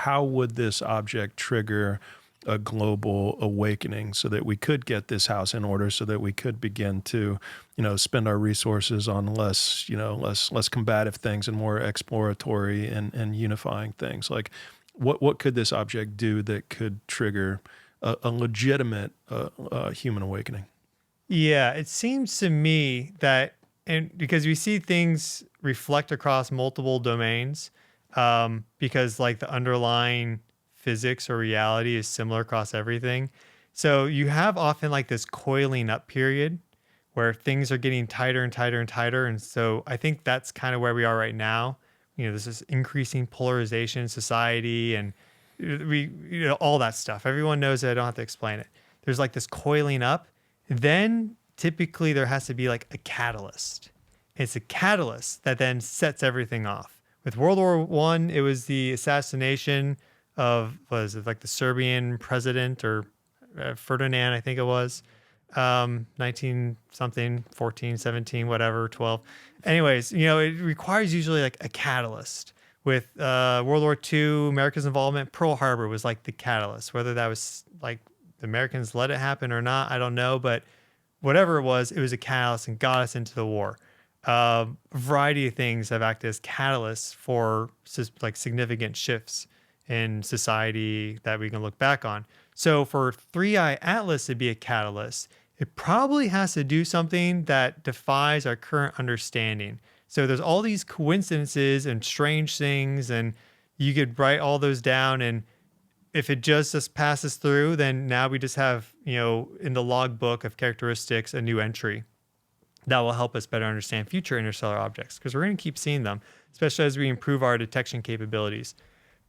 how would this object trigger a global awakening so that we could get this house in order, so that we could begin to, spend our resources on less combative things and more exploratory and unifying things. Like, what could this object do that could trigger a legitimate human awakening? Yeah, it seems to me that, and because we see things reflect across multiple domains, because like the underlying physics or reality is similar across everything. So you have often like this coiling up period where things are getting tighter and tighter and tighter. And so I think that's kind of where we are right now. There's this increasing polarization in society and all that stuff. Everyone knows it. I don't have to explain it. There's like this coiling up. Then typically there has to be like a catalyst. It's a catalyst that then sets everything off. With World War One, it was the assassination of, was it like the Serbian president or Ferdinand, I think it was, 19 something, 14, 17, whatever, 12. Anyways, it requires usually like a catalyst. With World War II, America's involvement, Pearl Harbor was like the catalyst. Whether that was like the Americans let it happen or not, I don't know. But whatever it was a catalyst and got us into the war. A variety of things have acted as catalysts for like significant shifts in society that we can look back on. So for 3i Atlas to be a catalyst, it probably has to do something that defies our current understanding. So there's all these coincidences and strange things, and you could write all those down. And if it just passes through, then now we just have, in the logbook of characteristics, a new entry that will help us better understand future interstellar objects, because we're going to keep seeing them, especially as we improve our detection capabilities.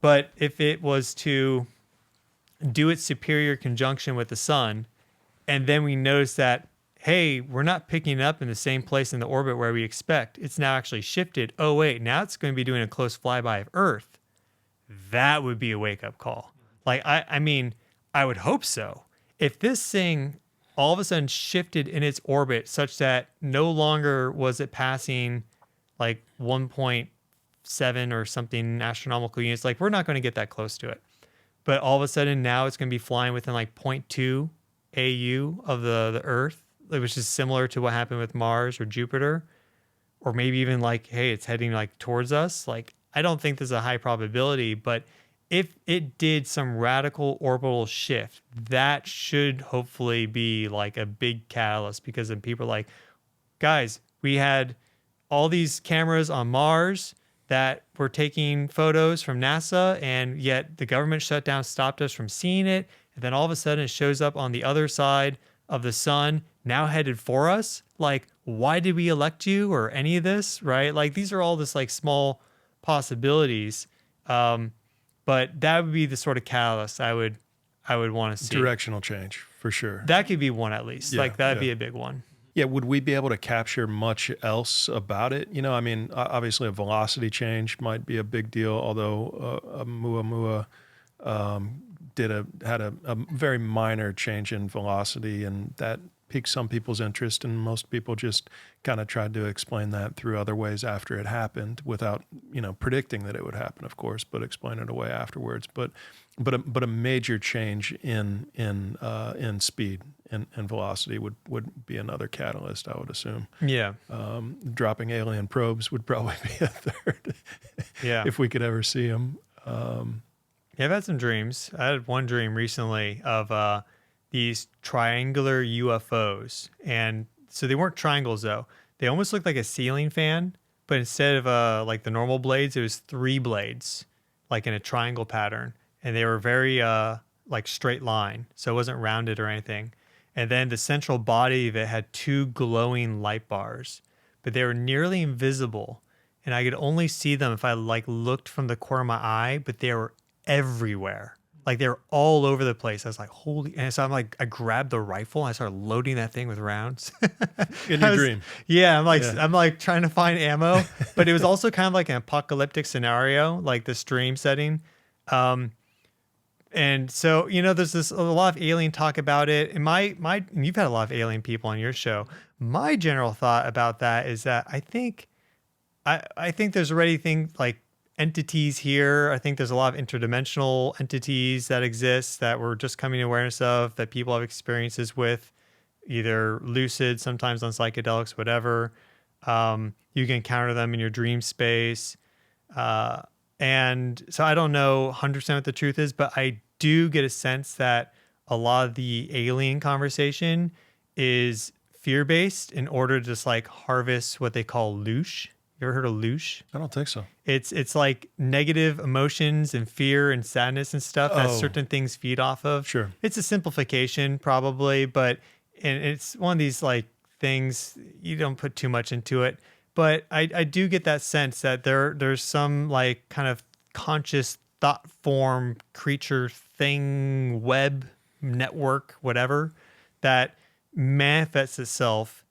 But if it was to do its superior conjunction with the sun, and then we notice that, hey, we're not picking it up in the same place in the orbit where we expect. It's now actually shifted. Oh, wait, now it's going to be doing a close flyby of Earth. That would be a wake-up call. Like, I mean, I would hope so. If this thing all of a sudden shifted in its orbit such that no longer was it passing like 1.7 or something astronomical units, like we're not going to get that close to it. But all of a sudden now it's going to be flying within like 0.2 AU of the Earth, which is similar to what happened with Mars or Jupiter, or maybe even like, hey, it's heading like towards us. Like, I don't think there's a high probability, but if it did some radical orbital shift, that should hopefully be like a big catalyst, because then people are like, guys, we had all these cameras on Mars that were taking photos from NASA, and yet the government shutdown stopped us from seeing it. And then all of a sudden it shows up on the other side of the sun, now headed for us. Like, why did we elect you or any of this, right? Like, these are all just like small possibilities. But that would be the sort of catalyst I would want to see. Directional change, for sure. That could be one at least. Yeah, like, that'd be a big one. Yeah, would we be able to capture much else about it? I mean, obviously a velocity change might be a big deal, although Oumuamua had a very minor change in velocity, and that piqued some people's interest, and most people just kind of tried to explain that through other ways after it happened, without predicting that it would happen, of course, but explain it away afterwards. But a major change in speed and velocity would be another catalyst, I would assume. Yeah. Dropping alien probes would probably be a third. Yeah. If we could ever see them. Yeah, I've had some dreams. I had one dream recently of these triangular UFOs. And so they weren't triangles, though. They almost looked like a ceiling fan, but instead of like the normal blades, it was 3 blades, like in a triangle pattern. And they were very like straight line, so it wasn't rounded or anything. And then the central body of it had 2 glowing light bars, but they were nearly invisible. And I could only see them if I like looked from the corner of my eye, but they were everywhere. Like, they were all over the place. I was like, holy, and so I grabbed the rifle and I started loading that thing with rounds. In your dream. Yeah. I'm like trying to find ammo, but it was also kind of like an apocalyptic scenario, like the stream setting. And so, there's a lot of alien talk about it. And and you've had a lot of alien people on your show. My general thought about that is that I think there's already things like entities here. I think there's a lot of interdimensional entities that exist that we're just coming to awareness of, that people have experiences with, either lucid, sometimes on psychedelics, whatever. You can encounter them in your dream space. And so I don't know 100% what the truth is, but I do get a sense that a lot of the alien conversation is fear-based in order to just like harvest what they call loosh. You ever heard of loosh? I don't think so. It's like negative emotions and fear and sadness and stuff that Oh. certain things feed off of. Sure. It's a simplification probably, but and it's one of these like things you don't put too much into it. But I do get that sense that there's some like kind of conscious thought form creature thing, web network, whatever, that manifests itself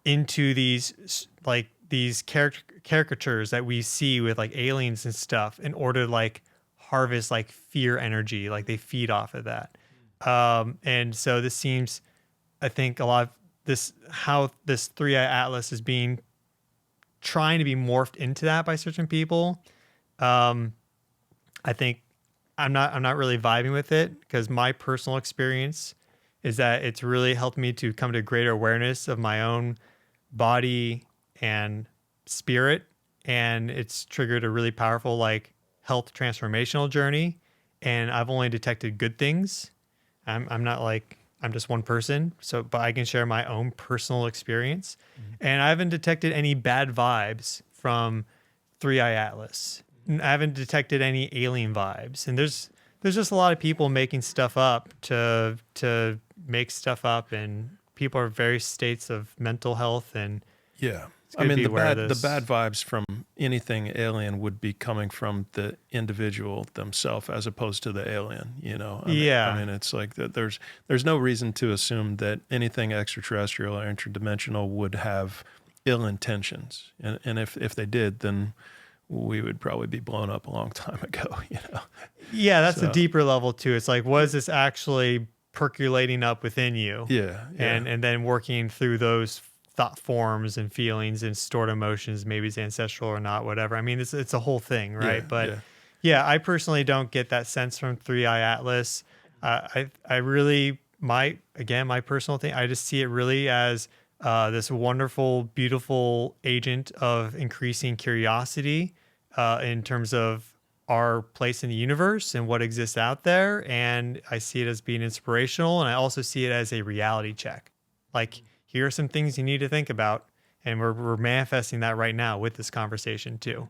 into these like these caricatures that we see with like aliens and stuff in order to like harvest like fear energy, like they feed off of that. And so this seems, I think a lot of this, how this 3i Atlas is being trying to be morphed into that by certain people. I think I'm not really vibing with it, because my personal experience is that it's really helped me to come to greater awareness of my own body and spirit, and it's triggered a really powerful like health transformational journey, and I've only detected good things. I'm not like, I'm just one person, so but I can share my own personal experience. And I haven't detected any bad vibes from 3i Atlas. I haven't detected any alien vibes, and there's just a lot of people making stuff up to make stuff up, and people are various states of mental health, and Yeah. it's I good to mean, be the aware of bad the this. bad vibes from anything alien would be coming from the individual themselves as opposed to the alien, you know. Yeah. I mean it's like that there's no reason to assume that anything extraterrestrial or interdimensional would have ill intentions. And if they did, then we would probably be blown up a long time ago, you know. Yeah, that's a So, deeper level too. It's like, what is this actually percolating up within you? yeah, yeah. And then working through those thought forms and feelings and stored emotions, maybe it's ancestral or not, whatever. I mean, it's a whole thing, right? Yeah, But yeah. yeah, I personally don't get that sense from 3i Atlas. I really, my personal thing, I just see it really as this wonderful, beautiful agent of increasing curiosity in terms of our place in the universe and what exists out there. And I see it as being inspirational. And I also see it as a reality check. Like, here are some things you need to think about. And we're manifesting that right now with this conversation too.